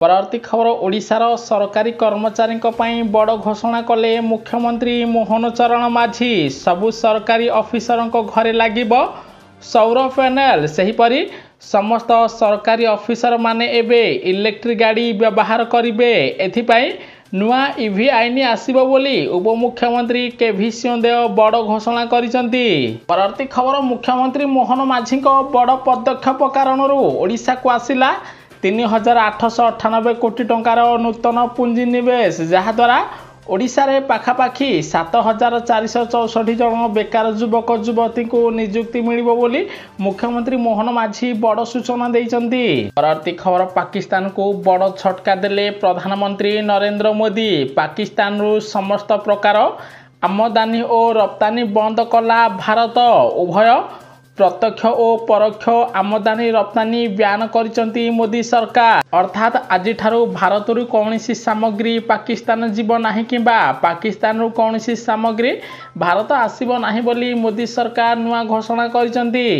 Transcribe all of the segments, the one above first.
परवर्ती खबर ओडिशार सरकारी कर्मचारी बड़ घोषणा कले मुख्यमंत्री मोहन चरण माझी। सबु सरकारी ऑफिसर घरे लगिब सौर पैनल। सेहीपरि समस्त सरकारी ऑफिसर माने एबे इलेक्ट्रिक गाड़ी व्यवहार करिवे। एथिपाई नुआ ईवी आईन आसीबो बोली उपमुख्यमंत्री केभी सिंहदेव बड़ घोषणा करिसंती। परवर्ती खबर मुख्यमंत्री मोहन माझी बड़ पदक्षेप कारणरू ओडिशा को आसिला 3898 कोटी टंकार नूतन पुंजीनिवेश, जहाद्वारा ओडिशा रे पाखापाखी 7464 जन बेकार युवक युवती को नियुक्ति मिलिबो बोली मुख्यमंत्री मोहन माझी बड़ सूचना देइचंती। परवर्ती खबर पाकिस्तान को बड़ झटका देले प्रधानमंत्री नरेंद्र मोदी। पाकिस्तान रु समस्त प्रकार आमदानी और रप्तानी बंद कला भारत। उभय प्रत्यक्ष और परोक्ष आमदानी रप्तानी ब्यान करिसंती मोदी सरकार। अर्थात आज ठारू भारत रु कौनसी सामग्री पाकिस्तान जीव नाही किंबा पाकिस्तान रु कौनसी सामग्री भारत आसीबो नाही बोली मोदी सरकार नुआ घोषणा करिसंती।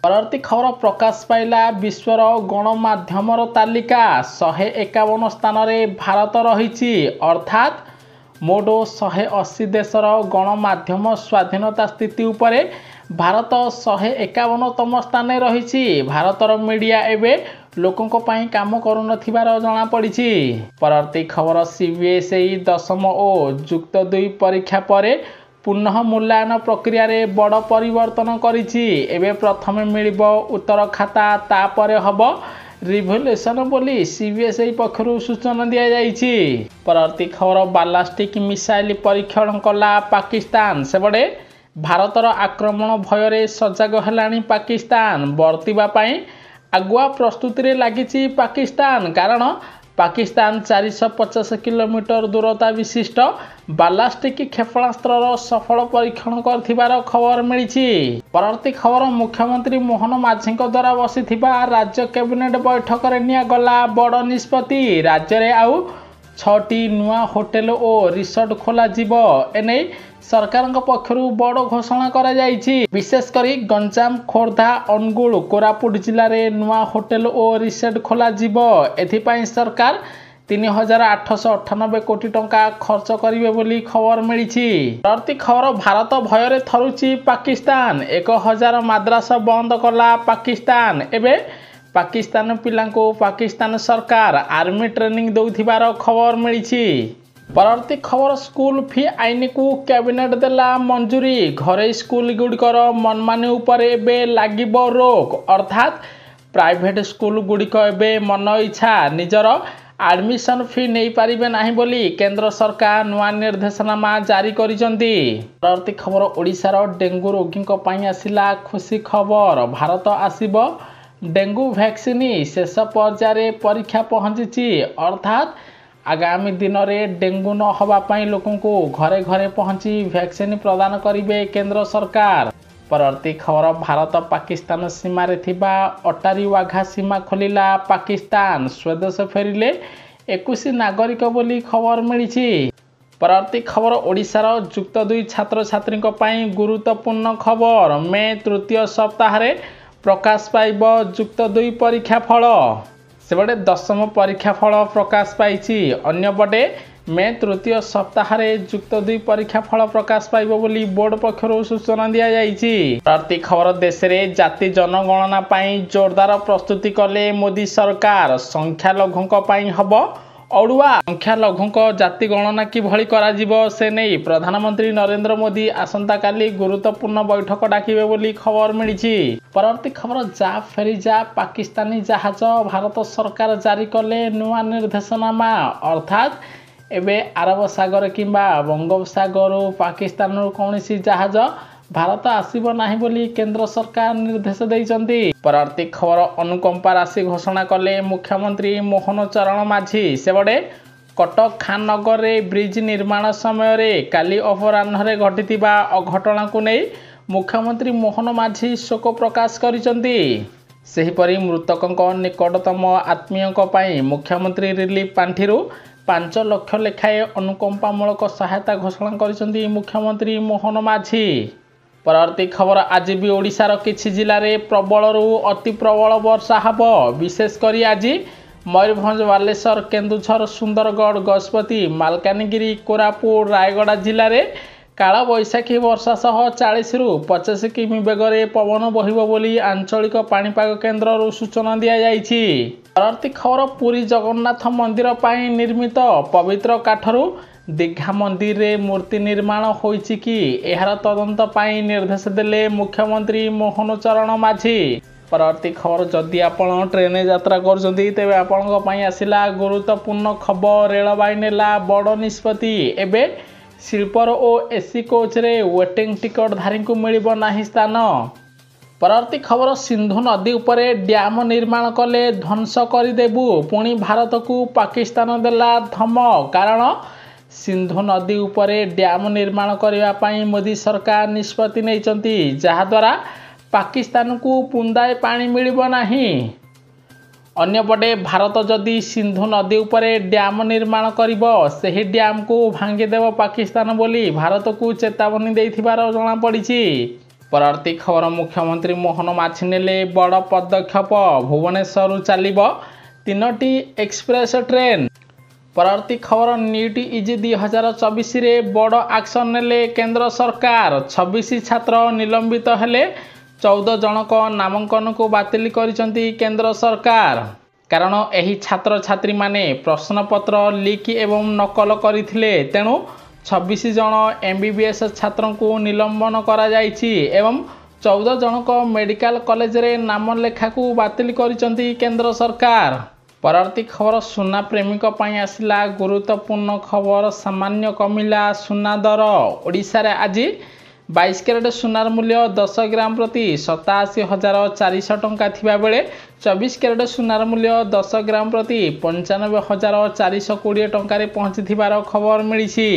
परवर्ती खबर प्रकाश पाइला विश्वर गणमाध्यमर तालिका 151 स्थान रे भारत रहिछि। अर्थात मोट 180 देशर गणमाध्यम स्वाधीनता स्थिति उपरे भारत 151तम स्थान रही। भारतर मीडिया एवं लोकों पाई काम करुन जना पड़ी। परवर्ती खबर सीबीएसई 10th और युक्त 2 परीक्षा पर पुनः मूल्यांकन प्रक्रिया रे बड़ परिवर्तन करिछि। एबे प्रथम मिलिबो उत्तर खाता तापर हब रिवोल्यूशन बोली सीबीएसई पक्षरु सूचना दिया जाइछि। परवर्ती खबर बालास्टिक मिसाइल परीक्षण कला पाकिस्तान। सेबडे भारतर आक्रमण भय सजग हेलाणी पाकिस्तान। वर्तिबा पाई आगुआ प्रस्तुति रे लागिछि पाकिस्तान। कारण पाकिस्तान 450 किलोमीटर दूरता विशिष्ट बालास्टिक क्षेपणास्त्र सफल परीक्षण करथिबार खबर मिलिछि। परवर्ती खबर मुख्यमंत्री मोहन माझी द्वारा बसिथिबा राज्य कैबिनेट बैठक रे निया गला बड़ निष्पत्ति। राज्य रे आउ 6टी नुआ होटेल और रिसोर्ट खोला जीव। एने सरकार पक्षरु बड़ घोषणा करा जाइछि। विशेषकर गंजाम खोर्धा अनुगुल कोरापुट जिले में नुआ होटेल और रिसोर्ट खोला जीव। एथिपाई सरकार 3898 कोटी टंका खर्च करिवे बोली खबर मिलिछि। परवर्ती खबर भारत भय थरुछि पाकिस्तान। 1000 माद्रास बंद कला पाकिस्तान। एबे पाकिस्तान पिला को पाकिस्तान सरकार आर्मी ट्रेनिंग दौथिबार खबर मिलिछि। परवर्ती खबर स्कूल फी आईन को कैबिनेट देला मंजूरी। घरे स्कूल गुड़िकर मनमानी उपर एबे लागिब रोक। अर्थात प्राइवेट स्कूल गुड़िक एबे मन इच्छा निजर एडमिशन फी नहीं पारिबे नाही बोली केंद्र सरकार नुआ निर्देशनामा जारी करिसंती। परवर्ती खबर ओडिशार डेंगू रोगी पई आसिला खुशी खबर। भारत आसिब डेंगू वैक्सीन शेष पर्यायर परीक्षा पहुंची। अर्थात आगामी दिन में डेंगू न होगापाई लोकों को घरे घरे पहुंची वैक्सीन प्रदान करिवे केंद्र सरकार। परवर्ती खबर भारत पाकिस्तान सीमा रे थिबा अटारी वाघा सीमा खोलिला पाकिस्तान। स्वदेश फेरिले 21 नागरिक बोली खबर मिलिछि। परवर्ती खबर ओडिशार युक्त 2 छात्र छात्री गुरुत्वपूर्ण खबर। मे 3य सप्ताह रे प्रकाश पाइब युक्त 2 परीक्षा फल। सेबडे 10th परीक्षा फल प्रकाश पाइछि। अन्यपटे मे 3य सप्ताह रे युक्त 2 परीक्षा फल प्रकाश पाइब बोली बोर्ड पक्षरु सूचना दिया जाइछि। परवर्ती खबर देश रे जाति जनगणना पाई जोरदार प्रस्तुति कले मोदी सरकार। संख्या लघुक पाई हब अड़ुआ। संख्या लघुक जाति गणना कि भली करा जिवो से नहीं प्रधानमंत्री नरेंद्र मोदी आसंता काली गुरुत्वपूर्ण बैठक डाकिबे बोली खबर मिलिछि। परवर्ती खबर जा फेरी जा पाकिस्तानी जहाज भारत सरकार जारी कले नुआ निर्देशनामा। अर्थात एबे अरब सागर किंबा बंगोपसागर पाकिस्तान कौनसी जहाज भारत आसीबो नाही बोली केंद्र सरकार निर्देश दैचंती। परवर्ती खबर अनुकंपा राशि घोषणा कले मुख्यमंत्री मोहन चरण माझी। सेबडे कटक खाननगर रे ब्रिज निर्माण समय रे काली अपराह्न रे घटितिबा अघटना को नहीं मुख्यमंत्री मोहन माझी शोक प्रकाश करिसंती। सेहीपरि मृतकों निकटतम आत्मीयों पई मुख्यमंत्री रिलीफ पांठिरु 5 लाख लेखाए अनुकंपामूलक सहायता घोषणा करिसंती मुख्यमंत्री मोहन माझी। परवर्ती खबर आज भी ओडिशार किछि जिले में प्रबल अति प्रबल वर्षा हब। विशेषकर आज मयूरभंज बालेश्वर केन्दुझर सुंदरगढ़ गजपति मालकानगिरी कोरापुट रायगड़ा जिले में कालबैशाखी वर्षा सह 40 ରୁ 50 किमी बेगरे पवन बहिबो बोली आंचलिक पाणीपाग केन्द्र सूचना दी जाइछि। परवर्ती खबर पुरी जगन्नाथ मंदिर पर निर्मित पवित्र काठरू दीघा मंदिर रे मूर्ति निर्माण होइछि कि एहार तदंत पाई निर्देश देले मुख्यमंत्री मोहन चरण माझी। परवर्ती खबर जदि आपण ट्रेन यात्रा करछन्ती तेबे आपणक पई आसिला गुरुत्वपूर्ण खबर। रेलवाई नेला बड़ निष्पत्ति। एबे स्लीपर और एसी कोच रे वेटिंग टिकट धारी को मिलिबो नाही स्थान। परवर्ती खबर सिंधु नदी उपरे डैम निर्माण कले ध्वंस करदेबू पुणी भारत को पाकिस्तान देला धमक। कारण सिंधु नदी उपरे डैम निर्माण करने पाई मोदी सरकार निष्पत्ति नैचंती जहाद्वारा पाकिस्तान को पुंदाए पानी मिलिबो नाही। अन्यपटे भारत जदि सिंधु नदी उपरे डैम निर्माण करिबो सेही डैम को भांगीदेव पाकिस्तान बोली भारत को चेतावनी देथिबार जणा पड़िछि। परवर्ती खबर मुख्यमंत्री मोहन माझी नेले बड़ पदक्षेप। भुवनेश्वर चलिबो 3टी एक्सप्रेस ट्रेन। परवर्ती खबर नीट इजी 2024 रे बड़ एक्शन नेले केंद्र सरकार। 26 छात्र निलंबित हेले 14 जनक नामांकन को बातिल करिसंती केंद्र सरकार। कारण एही छात्र छात्री माने प्रश्नपत्र लीक एवं नकल करथिले तेणु 26 जन एमबीबीएस छात्रों को निलंबन करा जाइछि एवं 14 जनक मेडिकल कॉलेज रे नाम लेखा को बातिल करिसंती केंद्र सरकार। परवर्ती खबर सुना प्रेमिक पई आसिला गुरुत्वपूर्ण खबर। सामान्य कमिला सुना दर। ओडिशा रे आज 22 कैरेट सुनार मूल्य 10 ग्राम प्रति 87,400 टंका थिबा बेले 24 कैरेट सुनार मूल्य 10 ग्राम प्रति 95,420 टंका पहुंचीथिबार खबर मिलिछि।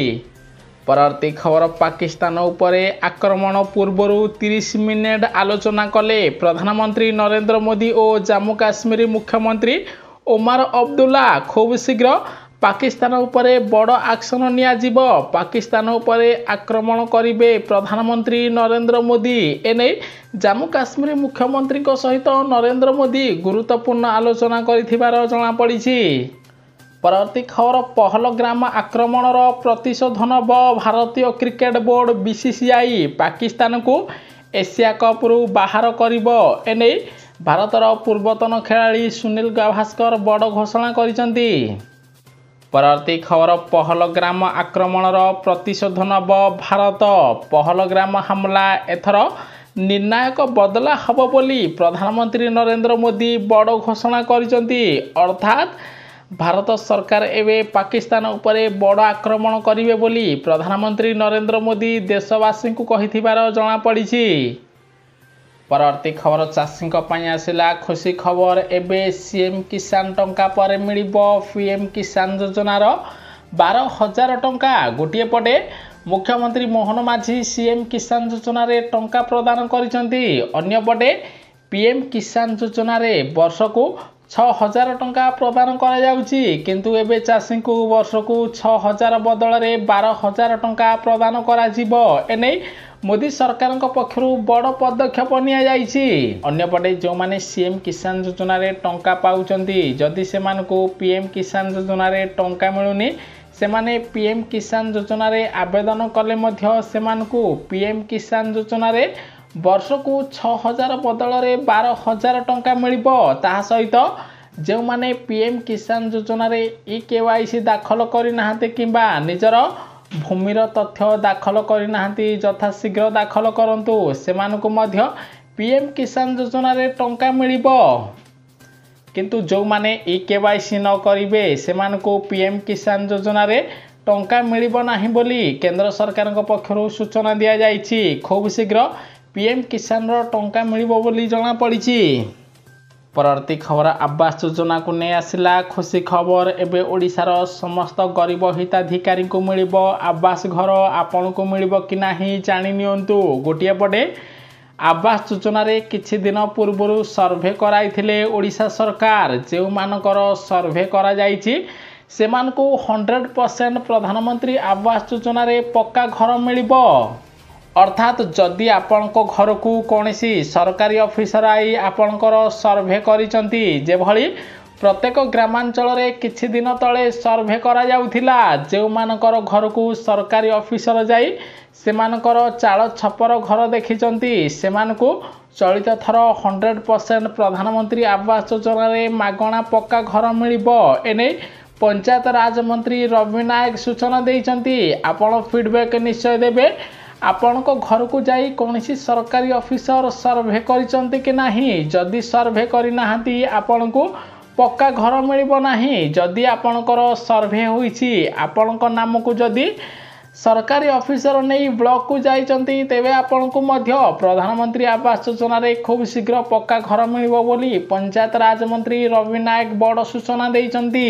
परवर्ती खबर पाकिस्तान उपरे आक्रमण पूर्व 30 मिनिट आलोचना कले प्रधानमंत्री नरेंद्र मोदी और जम्मू काश्मीर मुख्यमंत्री ओमर अब्दुल्ला। खूब शीघ्र पाकिस्तान उपरे बड़ एक्शन निया जिवो। पाकिस्तान उपरे आक्रमण करिवे प्रधानमंत्री नरेंद्र मोदी। एने जम्मू काश्मीर मुख्यमंत्री सहित नरेंद्र मोदी गुरुत्वपूर्ण आलोचना करिथिबार जणा पड़िछि। परवर्ती खबर पहलग्राम आक्रमणर प्रतिशोध नब भारतीय क्रिकेट बोर्ड बीसीसीआई पाकिस्तान को एशिया कप रु बाहर करिवो। एने भारतर पूर्वतन खेलाड़ी सुनील गाभास्कर बड़ घोषणा करिसंती। परवर्ती खबर पहलग्राम आक्रमणर प्रतिशोध नब भारत। पहलग्राम हमला एथर निर्णायक बदला हब बोली प्रधानमंत्री नरेंद्र मोदी बड़ घोषणा करिसंती। अर्थात भारत सरकार एवं पाकिस्तान उपरे बड़ आक्रमण करिवे बोली प्रधानमंत्री नरेंद्र मोदी देशवासी को कहिथिबार जणा पड़िछि। परवर्ती खबर चाषी आसिला खुशी खबर। एबे सीएम किसान टंका पर मिलिबो पीएम किसान योजनार 12,000 टंका। गोटे पटे मुख्यमंत्री मोहन माझी सीएम किसान योजना रे टंका प्रदान करिसंती। अन्य पटे पीएम किसान योजना रे वर्ष को 6,000 टंका प्रदान करा जाउची किंतु एबे चाषी को वर्ष को 6,000 बदल रे 12,000 टंका प्रदान करा जिवो। एने मोदी सरकार पक्षर बड़ पदक्षेप निया जाइछि। अन्यपटे जो माने सीएम किसान योजना रे टंका पाउचंती जदि से मानको पीएम किसान योजना रे टंका मिलुनी से माने पीएम किसान योजना रे आवेदन कले मध्य से मानको पीएम किसान योजना रे वर्ष को 6,000 बदल रे 12,000 टंका मिलिबो। ताहा सहित जो माने पीएम किसान योजना रे केवाईसी दाखल करि नाहते किंबा निजर भूमिर तथ्य दाखल करि नाहंती यथाशीघ्र दाखल करंतु सेमानको मध्य पीएम किसान योजना रे टंका मिलिबो। किंतु जो माने केवाईसी न करिवे सेमानको पीएम किसान योजना रे टंका मिलिबो नाही बोली केंद्र सरकार पक्षरु सूचना दिया जाइछि। खूब शीघ्र पीएम किसान रो टंका मिलिबो बोली जणा पड़िछि। परवर्ती खबर आवास योजना को नहीं आसिला खुशी खबर। एबे ओडिशार समस्त गरीब हिताधिकारी को मिलिबो आवास घर। आपण को मिलिबो कि नाही जानि नियंतु। गोटिए पटे आवास योजना रे किछि दिन पूर्व सर्वे कराइथिले ओडिशा सरकार। जो मानकर सर्वे करा जाइछि सेमानको 100% प्रधानमंत्री आवास योजना रे पक्का घर मिलिबो। अर्थात जदि आपणको घर को कौन सरकारी ऑफिसर आई आपणकर सर्वे करिसंती जे भली प्रत्येक ग्रामांचल किछि दिन तले सर्वे करा जाउथिला जेउमानकर घर को सरकारी ऑफिसर जाई सेमानकर चाल छपर घर देखिचंती सेमानकु चलित थर 100% प्रधानमंत्री आवास योजना रे मागणा पक्का घर मिलिबो एने पंचायत राज मंत्री रवि नायक सूचना देइचंती। आपण फीडबैक निश्चय देबे आपण को घर को जाई कोनसी सरकारी ऑफिसर सर्वे करिसंती कि नाही जदि सर्वे करि नाहंती आपण को पक्का घर मिलिबो नाही। जदि आपणकर सर्वे होईछि आपणक नाम को जदि सरकारी ऑफिसर नहीं ब्लॉक को जाइचंती तेबे आपण को मध्य प्रधानमंत्री आवास योजना रे खूब शीघ्र पक्का घर मिलिबो बोली पंचायत राज मंत्री रवि नायक बड़ सूचना देइचंती।